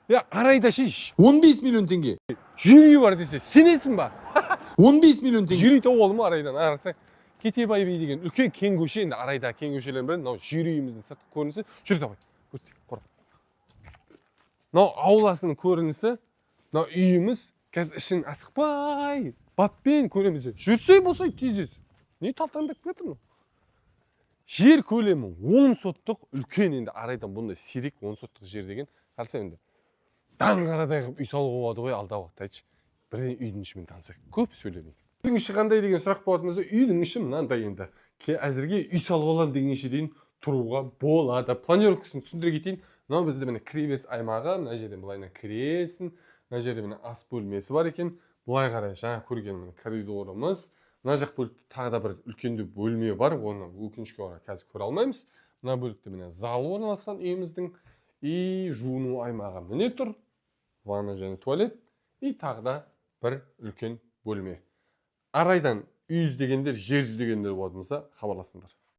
Ya arayda şiş. 15 milyon tenge. Jüri var dese senetsin ba. 15 milyon tenge. Jüri topup olma araydan arasa. Ketebay Bey деген үлкен кең көше енді арайда кең көшелердің бірі мынау жүйрегіміздің сыртқы көрінісі. Жүр давай. Көрсетейік. Қор. Мынау ауласының көрінісі. Мынау үйіміз. Қазір ішін асықпай баппен көреміз. Жүрсей болса тезес. Не талтаңдап кетір мынау? Жер көлемі 10 соттық үлкен енді арайдан бұндай сирек 10 соттық жер деген. Қараса енді даңғарадай қылып үй салуға болады ғой алдағы уақытта айтшы. Бірден үйдің ішімен танысақ. Көп сөйлемейік. Үйдің іші қандай деген сұрақ болатын болса, үйдің іші мынандай енді. Әзірге үй салып аламын дегенше дейін тұруға болады. Планировкасын түсіндіре кетейін. Мынау бізде міне кіреберіс аймағы, мына жерден былайына кіресің. Мына жерде міне ас бөлмесі бар екен. Былай қарай жаңа көрген міне коридорымыз. Мына жақ бөлікте тағы да бір үлкенді бөлме бар. Оны өкінішке орай қазір көре алмаймыз. Мына бөлікте міне зал орналасқан үйіміздің и жуыну аймағы міне тұр. Ванна және туалет. И тағы да бір үлкен бөлме. Арайдан үй іздегендер, жер іздегендер болатын болса хабарласыңдар.